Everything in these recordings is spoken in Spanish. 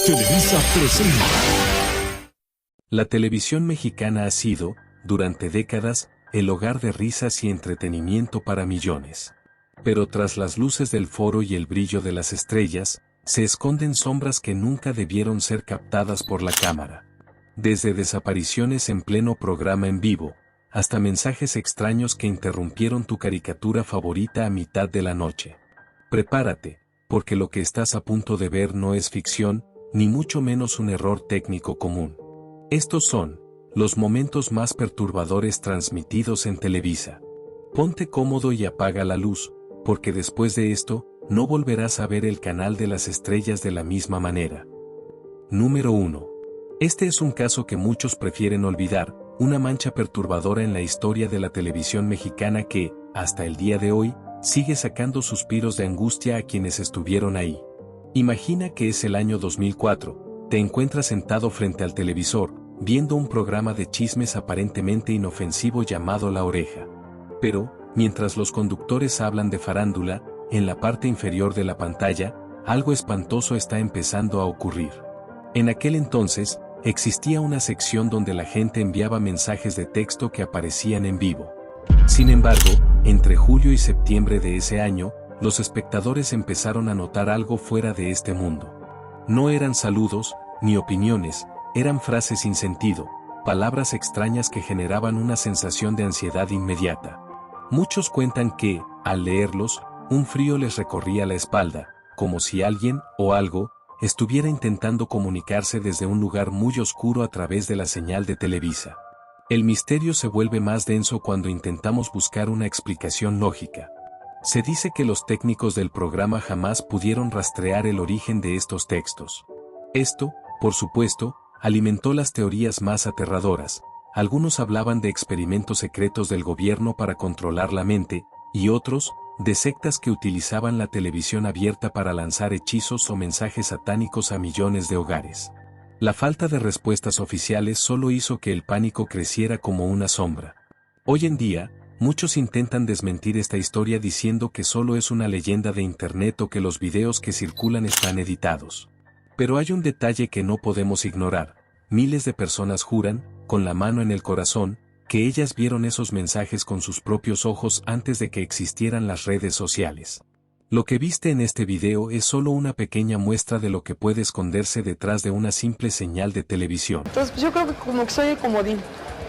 Televisa presenta. La televisión mexicana ha sido, durante décadas, el hogar de risas y entretenimiento para millones. Pero tras las luces del foro y el brillo de las estrellas, se esconden sombras que nunca debieron ser captadas por la cámara. Desde desapariciones en pleno programa en vivo, hasta mensajes extraños que interrumpieron tu caricatura favorita a mitad de la noche. Prepárate, porque lo que estás a punto de ver no es ficción, ni mucho menos un error técnico común. Estos son los momentos más perturbadores transmitidos en Televisa. Ponte cómodo y apaga la luz, porque después de esto, no volverás a ver el canal de las estrellas de la misma manera. Número 1. Este es un caso que muchos prefieren olvidar, una mancha perturbadora en la historia de la televisión mexicana que, hasta el día de hoy, sigue sacando suspiros de angustia a quienes estuvieron ahí. Imagina que es el año 2004, te encuentras sentado frente al televisor, viendo un programa de chismes aparentemente inofensivo llamado La Oreja. Pero, mientras los conductores hablan de farándula, en la parte inferior de la pantalla, algo espantoso está empezando a ocurrir. En aquel entonces, existía una sección donde la gente enviaba mensajes de texto que aparecían en vivo. Sin embargo, entre julio y septiembre de ese año, los espectadores empezaron a notar algo fuera de este mundo. No eran saludos, ni opiniones, eran frases sin sentido, palabras extrañas que generaban una sensación de ansiedad inmediata. Muchos cuentan que, al leerlos, un frío les recorría la espalda, como si alguien, o algo, estuviera intentando comunicarse desde un lugar muy oscuro a través de la señal de Televisa. El misterio se vuelve más denso cuando intentamos buscar una explicación lógica. Se dice que los técnicos del programa jamás pudieron rastrear el origen de estos textos. Esto, por supuesto, alimentó las teorías más aterradoras. Algunos hablaban de experimentos secretos del gobierno para controlar la mente, y otros, de sectas que utilizaban la televisión abierta para lanzar hechizos o mensajes satánicos a millones de hogares. La falta de respuestas oficiales solo hizo que el pánico creciera como una sombra. Hoy en día, muchos intentan desmentir esta historia diciendo que solo es una leyenda de internet o que los videos que circulan están editados. Pero hay un detalle que no podemos ignorar. Miles de personas juran, con la mano en el corazón, que ellas vieron esos mensajes con sus propios ojos antes de que existieran las redes sociales. Lo que viste en este video es solo una pequeña muestra de lo que puede esconderse detrás de una simple señal de televisión. Entonces yo creo que como que soy el comodín,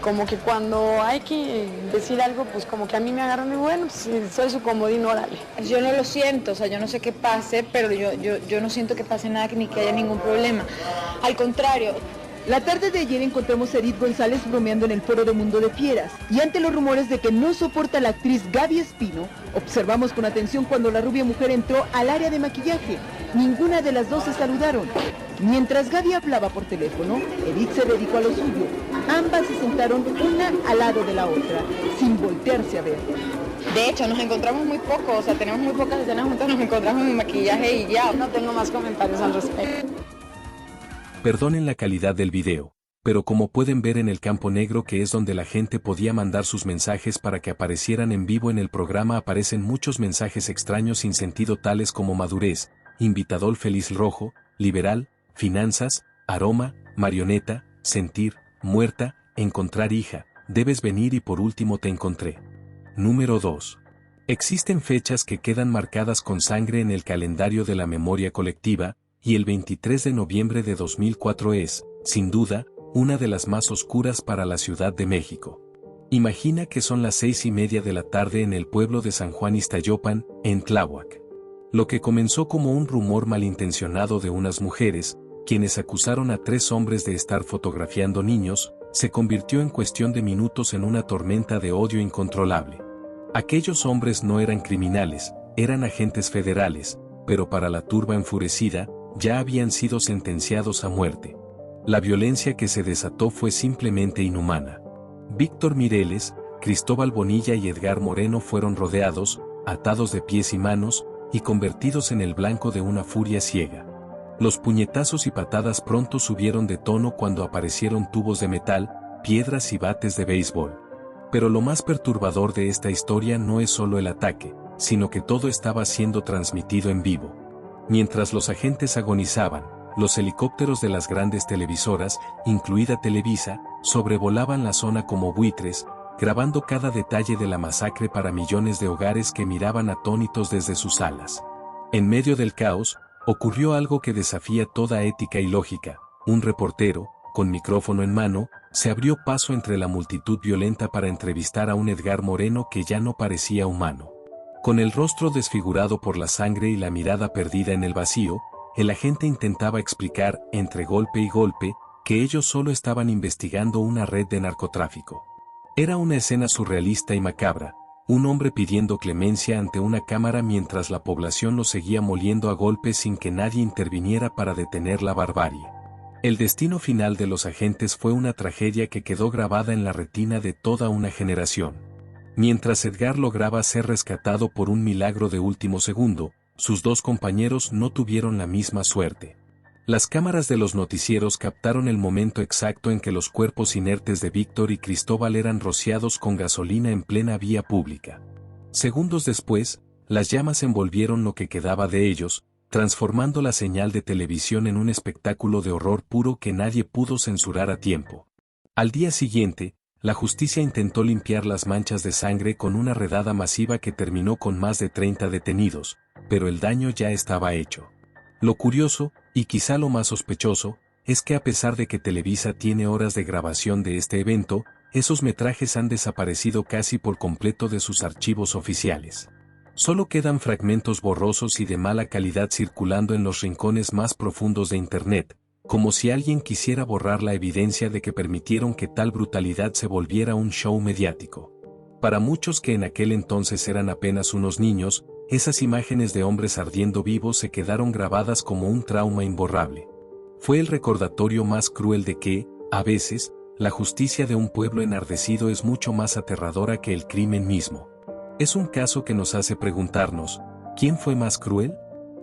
como que cuando hay que decir algo, pues como que a mí me agarran y bueno, pues soy su comodín, órale. Yo no lo siento, o sea, yo no sé qué pase, pero yo no siento que pase nada ni que haya ningún problema. Al contrario. La tarde de ayer encontramos a Edith González bromeando en el foro de Mundo de Fieras, y ante los rumores de que no soporta a la actriz Gaby Espino, observamos con atención cuando la rubia mujer entró al área de maquillaje. Ninguna de las dos se saludaron. Mientras Gaby hablaba por teléfono, Edith se dedicó a lo suyo. Ambas se sentaron una al lado de la otra, sin voltearse a ver. De hecho, nos encontramos muy poco, o sea, tenemos muy pocas escenas juntas, nos encontramos en maquillaje y ya. No tengo más comentarios al respecto. Perdonen la calidad del video, pero como pueden ver en el campo negro que es donde la gente podía mandar sus mensajes para que aparecieran en vivo en el programa aparecen muchos mensajes extraños sin sentido tales como madurez, invitador feliz rojo, liberal, finanzas, aroma, marioneta, sentir, muerta, encontrar hija, debes venir y por último te encontré. Número 2. Existen fechas que quedan marcadas con sangre en el calendario de la memoria colectiva, y el 23 de noviembre de 2004 es, sin duda, una de las más oscuras para la Ciudad de México. Imagina que son las 6:30 de la tarde en el pueblo de San Juan Ixtayopan, en Tláhuac. Lo que comenzó como un rumor malintencionado de unas mujeres, quienes acusaron a 3 hombres de estar fotografiando niños, se convirtió en cuestión de minutos en una tormenta de odio incontrolable. Aquellos hombres no eran criminales, eran agentes federales, pero para la turba enfurecida, ya habían sido sentenciados a muerte. La violencia que se desató fue simplemente inhumana. Víctor Mireles, Cristóbal Bonilla y Edgar Moreno fueron rodeados, atados de pies y manos, y convertidos en el blanco de una furia ciega. Los puñetazos y patadas pronto subieron de tono cuando aparecieron tubos de metal, piedras y bates de béisbol. Pero lo más perturbador de esta historia no es solo el ataque, sino que todo estaba siendo transmitido en vivo. Mientras los agentes agonizaban, los helicópteros de las grandes televisoras, incluida Televisa, sobrevolaban la zona como buitres, grabando cada detalle de la masacre para millones de hogares que miraban atónitos desde sus salas. En medio del caos, ocurrió algo que desafía toda ética y lógica. Un reportero, con micrófono en mano, se abrió paso entre la multitud violenta para entrevistar a un Edgar Moreno que ya no parecía humano. Con el rostro desfigurado por la sangre y la mirada perdida en el vacío, el agente intentaba explicar, entre golpe y golpe, que ellos solo estaban investigando una red de narcotráfico. Era una escena surrealista y macabra, un hombre pidiendo clemencia ante una cámara mientras la población lo seguía moliendo a golpes sin que nadie interviniera para detener la barbarie. El destino final de los agentes fue una tragedia que quedó grabada en la retina de toda una generación. Mientras Edgar lograba ser rescatado por un milagro de último segundo, sus dos compañeros no tuvieron la misma suerte. Las cámaras de los noticieros captaron el momento exacto en que los cuerpos inertes de Víctor y Cristóbal eran rociados con gasolina en plena vía pública. Segundos después, las llamas envolvieron lo que quedaba de ellos, transformando la señal de televisión en un espectáculo de horror puro que nadie pudo censurar a tiempo. Al día siguiente, la justicia intentó limpiar las manchas de sangre con una redada masiva que terminó con más de 30 detenidos, pero el daño ya estaba hecho. Lo curioso, y quizá lo más sospechoso, es que a pesar de que Televisa tiene horas de grabación de este evento, esos metrajes han desaparecido casi por completo de sus archivos oficiales. Solo quedan fragmentos borrosos y de mala calidad circulando en los rincones más profundos de Internet, como si alguien quisiera borrar la evidencia de que permitieron que tal brutalidad se volviera un show mediático. Para muchos que en aquel entonces eran apenas unos niños, esas imágenes de hombres ardiendo vivos se quedaron grabadas como un trauma imborrable. Fue el recordatorio más cruel de que, a veces, la justicia de un pueblo enardecido es mucho más aterradora que el crimen mismo. Es un caso que nos hace preguntarnos, ¿quién fue más cruel?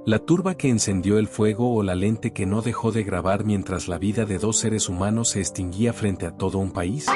¿La turba que encendió el fuego o la lente que no dejó de grabar mientras la vida de dos seres humanos se extinguía frente a todo un país?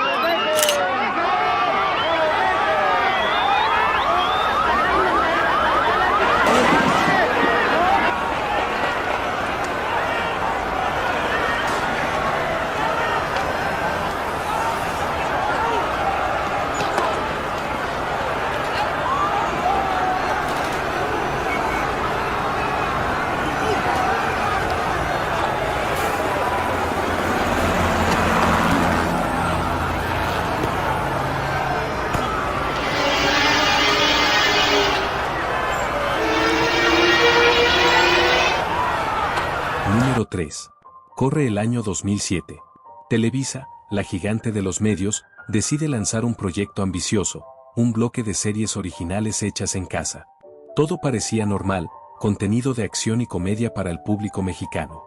Número 3. Corre el año 2007. Televisa, la gigante de los medios, decide lanzar un proyecto ambicioso, un bloque de series originales hechas en casa. Todo parecía normal, contenido de acción y comedia para el público mexicano.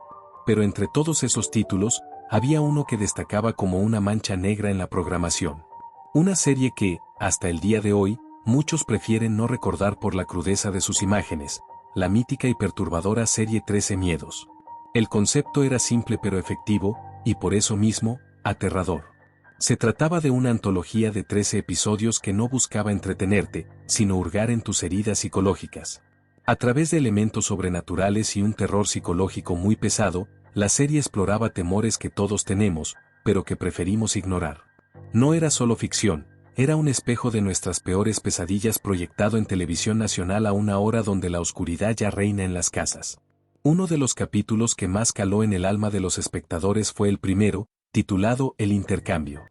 Pero entre todos esos títulos, había uno que destacaba como una mancha negra en la programación. Una serie que, hasta el día de hoy, muchos prefieren no recordar por la crudeza de sus imágenes, la mítica y perturbadora serie 13 Miedos. El concepto era simple pero efectivo, y por eso mismo, aterrador. Se trataba de una antología de 13 episodios que no buscaba entretenerte, sino hurgar en tus heridas psicológicas. A través de elementos sobrenaturales y un terror psicológico muy pesado, la serie exploraba temores que todos tenemos, pero que preferimos ignorar. No era solo ficción, era un espejo de nuestras peores pesadillas proyectado en televisión nacional a una hora donde la oscuridad ya reina en las casas. Uno de los capítulos que más caló en el alma de los espectadores fue el primero, titulado El intercambio.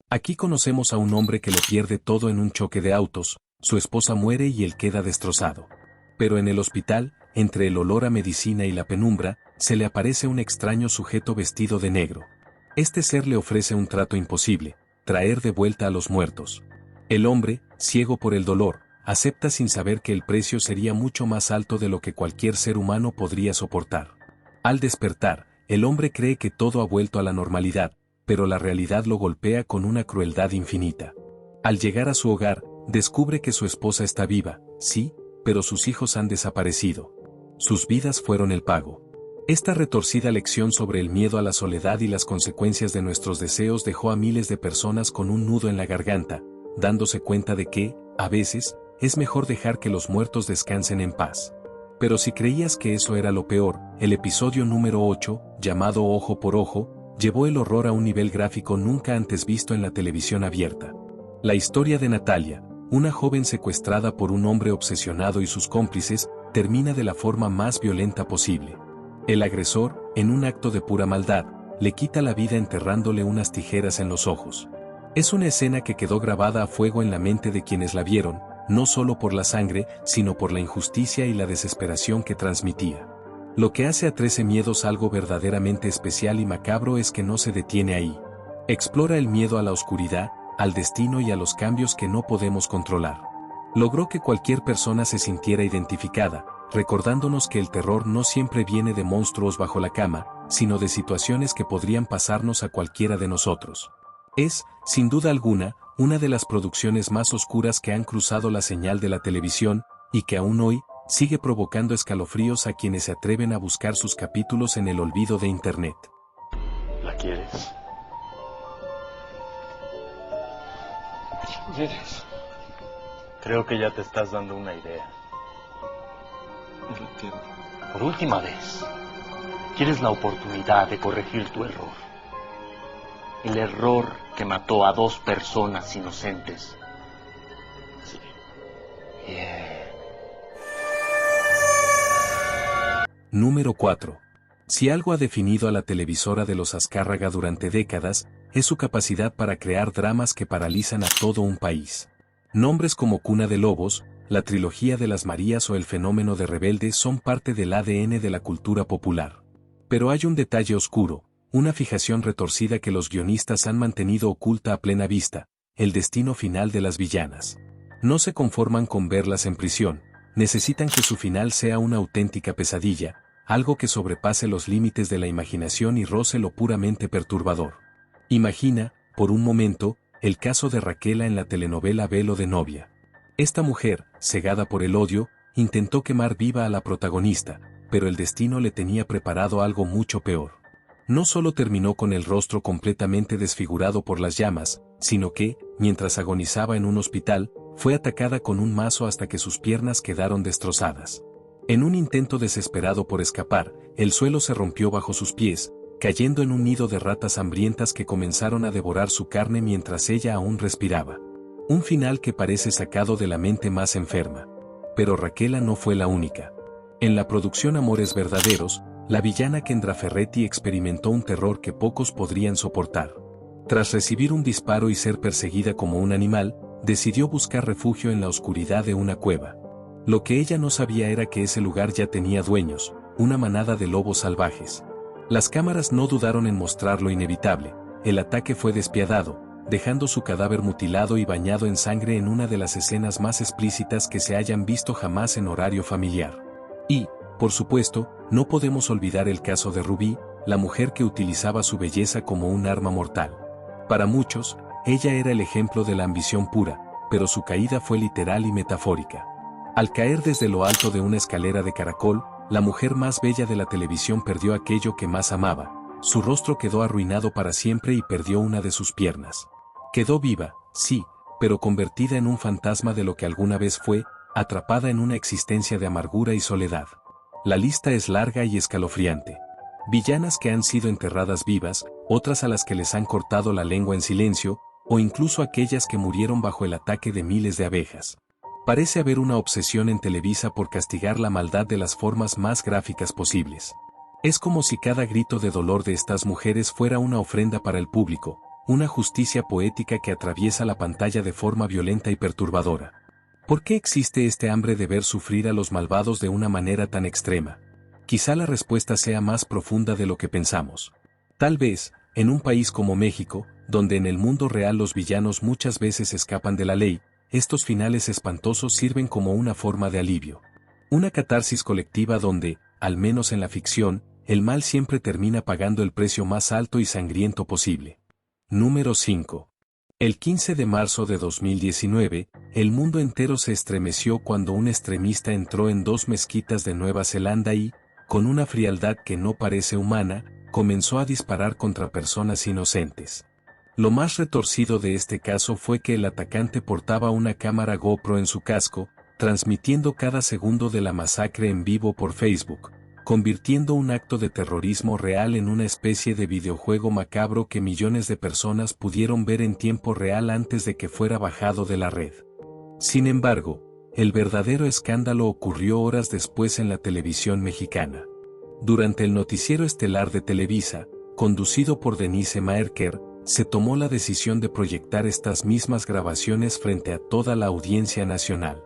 Aquí conocemos a un hombre que lo pierde todo en un choque de autos, su esposa muere y él queda destrozado. Pero en el hospital, entre el olor a medicina y la penumbra, se le aparece un extraño sujeto vestido de negro. Este ser le ofrece un trato imposible, traer de vuelta a los muertos. El hombre, ciego por el dolor, acepta sin saber que el precio sería mucho más alto de lo que cualquier ser humano podría soportar. Al despertar, el hombre cree que todo ha vuelto a la normalidad, pero la realidad lo golpea con una crueldad infinita. Al llegar a su hogar, descubre que su esposa está viva, sí, pero sus hijos han desaparecido. Sus vidas fueron el pago. Esta retorcida lección sobre el miedo a la soledad y las consecuencias de nuestros deseos dejó a miles de personas con un nudo en la garganta, dándose cuenta de que, a veces, es mejor dejar que los muertos descansen en paz. Pero si creías que eso era lo peor, el episodio número 8, llamado Ojo por Ojo, llevó el horror a un nivel gráfico nunca antes visto en la televisión abierta. La historia de Natalia, una joven secuestrada por un hombre obsesionado y sus cómplices, termina de la forma más violenta posible. El agresor, en un acto de pura maldad, le quita la vida enterrándole unas tijeras en los ojos. Es una escena que quedó grabada a fuego en la mente de quienes la vieron, no solo por la sangre, sino por la injusticia y la desesperación que transmitía. Lo que hace a 13 Miedos algo verdaderamente especial y macabro es que no se detiene ahí. Explora el miedo a la oscuridad, al destino y a los cambios que no podemos controlar. Logró que cualquier persona se sintiera identificada, recordándonos que el terror no siempre viene de monstruos bajo la cama, sino de situaciones que podrían pasarnos a cualquiera de nosotros. Es, sin duda alguna, una de las producciones más oscuras que han cruzado la señal de la televisión, y que aún hoy, sigue provocando escalofríos a quienes se atreven a buscar sus capítulos en el olvido de Internet. ¿La quieres? ¿Quieres? Creo que ya te estás dando una idea. No lo entiendo. Por última vez, quieres la oportunidad de corregir tu error. El error que mató a 2 personas inocentes. Sí. Bien. Número 4. Si algo ha definido a la televisora de los Azcárraga durante décadas, es su capacidad para crear dramas que paralizan a todo un país. Nombres como Cuna de Lobos, la trilogía de las Marías o el fenómeno de Rebelde son parte del ADN de la cultura popular. Pero hay un detalle oscuro, una fijación retorcida que los guionistas han mantenido oculta a plena vista, el destino final de las villanas. No se conforman con verlas en prisión, necesitan que su final sea una auténtica pesadilla, algo que sobrepase los límites de la imaginación y roce lo puramente perturbador. Imagina, por un momento, el caso de Raquela en la telenovela Velo de novia. Esta mujer, cegada por el odio, intentó quemar viva a la protagonista, pero el destino le tenía preparado algo mucho peor. No solo terminó con el rostro completamente desfigurado por las llamas, sino que, mientras agonizaba en un hospital, fue atacada con un mazo hasta que sus piernas quedaron destrozadas. En un intento desesperado por escapar, el suelo se rompió bajo sus pies, cayendo en un nido de ratas hambrientas que comenzaron a devorar su carne mientras ella aún respiraba. Un final que parece sacado de la mente más enferma. Pero Raquela no fue la única. En la producción Amores Verdaderos, la villana Kendra Ferretti experimentó un terror que pocos podrían soportar. Tras recibir un disparo y ser perseguida como un animal, decidió buscar refugio en la oscuridad de una cueva. Lo que ella no sabía era que ese lugar ya tenía dueños, una manada de lobos salvajes. Las cámaras no dudaron en mostrar lo inevitable, el ataque fue despiadado, dejando su cadáver mutilado y bañado en sangre en una de las escenas más explícitas que se hayan visto jamás en horario familiar. Y, por supuesto, no podemos olvidar el caso de Rubí, la mujer que utilizaba su belleza como un arma mortal. Para muchos, ella era el ejemplo de la ambición pura, pero su caída fue literal y metafórica. Al caer desde lo alto de una escalera de caracol, la mujer más bella de la televisión perdió aquello que más amaba. Su rostro quedó arruinado para siempre y perdió una de sus piernas. Quedó viva, sí, pero convertida en un fantasma de lo que alguna vez fue, atrapada en una existencia de amargura y soledad. La lista es larga y escalofriante. Villanas que han sido enterradas vivas, otras a las que les han cortado la lengua en silencio, o incluso aquellas que murieron bajo el ataque de miles de abejas. Parece haber una obsesión en Televisa por castigar la maldad de las formas más gráficas posibles. Es como si cada grito de dolor de estas mujeres fuera una ofrenda para el público, una justicia poética que atraviesa la pantalla de forma violenta y perturbadora. ¿Por qué existe este hambre de ver sufrir a los malvados de una manera tan extrema? Quizá la respuesta sea más profunda de lo que pensamos. Tal vez, en un país como México, donde en el mundo real los villanos muchas veces escapan de la ley, estos finales espantosos sirven como una forma de alivio. Una catarsis colectiva donde, al menos en la ficción, el mal siempre termina pagando el precio más alto y sangriento posible. Número 5. El 15 de marzo de 2019, el mundo entero se estremeció cuando un extremista entró en 2 mezquitas de Nueva Zelanda y, con una frialdad que no parece humana, comenzó a disparar contra personas inocentes. Lo más retorcido de este caso fue que el atacante portaba una cámara GoPro en su casco, transmitiendo cada segundo de la masacre en vivo por Facebook, convirtiendo un acto de terrorismo real en una especie de videojuego macabro que millones de personas pudieron ver en tiempo real antes de que fuera bajado de la red. Sin embargo, el verdadero escándalo ocurrió horas después en la televisión mexicana. Durante el noticiero estelar de Televisa, conducido por Denise Maerker, se tomó la decisión de proyectar estas mismas grabaciones frente a toda la audiencia nacional.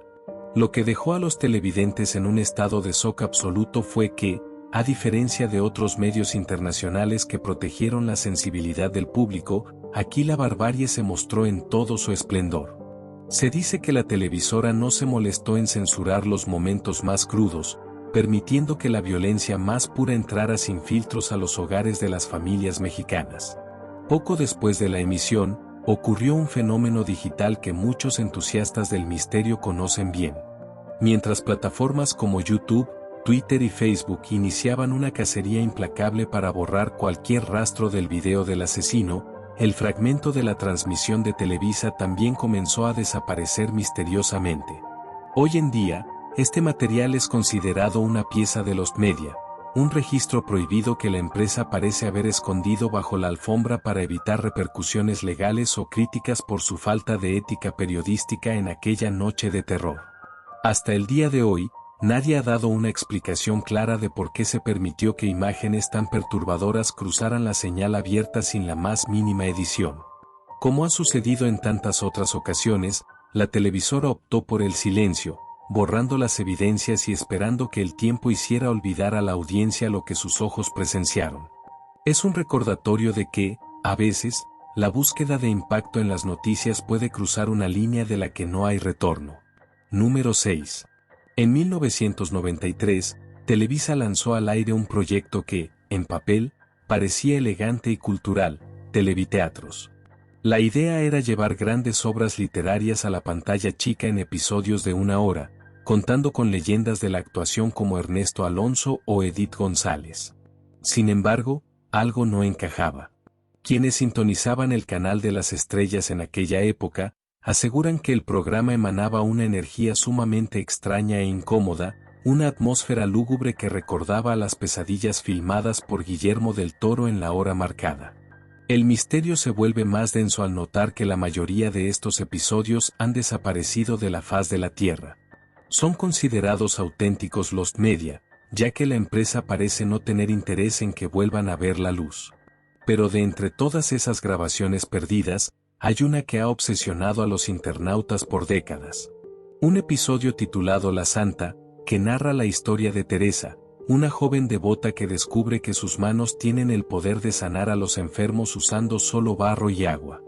Lo que dejó a los televidentes en un estado de shock absoluto fue que, a diferencia de otros medios internacionales que protegieron la sensibilidad del público, aquí la barbarie se mostró en todo su esplendor. Se dice que la televisora no se molestó en censurar los momentos más crudos, permitiendo que la violencia más pura entrara sin filtros a los hogares de las familias mexicanas. Poco después de la emisión, ocurrió un fenómeno digital que muchos entusiastas del misterio conocen bien. Mientras plataformas como YouTube, Twitter y Facebook iniciaban una cacería implacable para borrar cualquier rastro del video del asesino, el fragmento de la transmisión de Televisa también comenzó a desaparecer misteriosamente. Hoy en día, este material es considerado una pieza de los media, un registro prohibido que la empresa parece haber escondido bajo la alfombra para evitar repercusiones legales o críticas por su falta de ética periodística en aquella noche de terror. Hasta el día de hoy, nadie ha dado una explicación clara de por qué se permitió que imágenes tan perturbadoras cruzaran la señal abierta sin la más mínima edición. Como ha sucedido en tantas otras ocasiones, la televisora optó por el silencio, borrando las evidencias y esperando que el tiempo hiciera olvidar a la audiencia lo que sus ojos presenciaron. Es un recordatorio de que, a veces, la búsqueda de impacto en las noticias puede cruzar una línea de la que no hay retorno. Número 6. En 1993, Televisa lanzó al aire un proyecto que, en papel, parecía elegante y cultural, Televiteatros. La idea era llevar grandes obras literarias a la pantalla chica en episodios de 1 hora, contando con leyendas de la actuación como Ernesto Alonso o Edith González. Sin embargo, algo no encajaba. Quienes sintonizaban el canal de las estrellas en aquella época, aseguran que el programa emanaba una energía sumamente extraña e incómoda, una atmósfera lúgubre que recordaba a las pesadillas filmadas por Guillermo del Toro en la hora marcada. El misterio se vuelve más denso al notar que la mayoría de estos episodios han desaparecido de la faz de la Tierra. Son considerados auténticos lost media, ya que la empresa parece no tener interés en que vuelvan a ver la luz. Pero de entre todas esas grabaciones perdidas, hay una que ha obsesionado a los internautas por décadas. Un episodio titulado La Santa, que narra la historia de Teresa, una joven devota que descubre que sus manos tienen el poder de sanar a los enfermos usando solo barro y agua.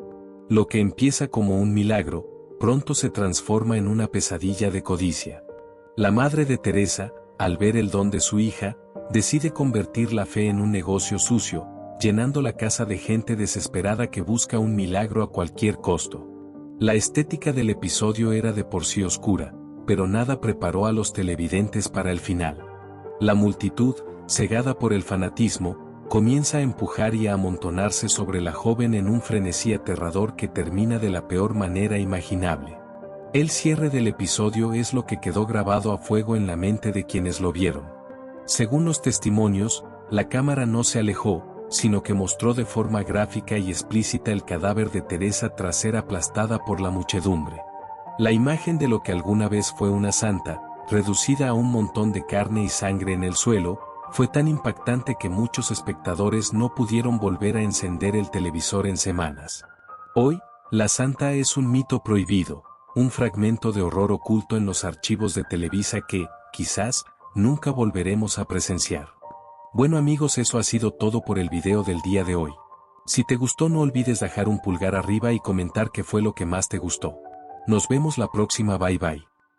Lo que empieza como un milagro, pronto se transforma en una pesadilla de codicia. La madre de Teresa, al ver el don de su hija, decide convertir la fe en un negocio sucio, llenando la casa de gente desesperada que busca un milagro a cualquier costo. La estética del episodio era de por sí oscura, pero nada preparó a los televidentes para el final. La multitud, cegada por el fanatismo, comienza a empujar y a amontonarse sobre la joven en un frenesí aterrador que termina de la peor manera imaginable. El cierre del episodio es lo que quedó grabado a fuego en la mente de quienes lo vieron. Según los testimonios, la cámara no se alejó, sino que mostró de forma gráfica y explícita el cadáver de Teresa tras ser aplastada por la muchedumbre. La imagen de lo que alguna vez fue una santa, reducida a un montón de carne y sangre en el suelo, fue tan impactante que muchos espectadores no pudieron volver a encender el televisor en semanas. Hoy, la santa es un mito prohibido, un fragmento de horror oculto en los archivos de Televisa que, quizás, nunca volveremos a presenciar. Bueno amigos, eso ha sido todo por el video del día de hoy. Si te gustó no olvides dejar un pulgar arriba y comentar qué fue lo que más te gustó. Nos vemos la próxima, bye bye.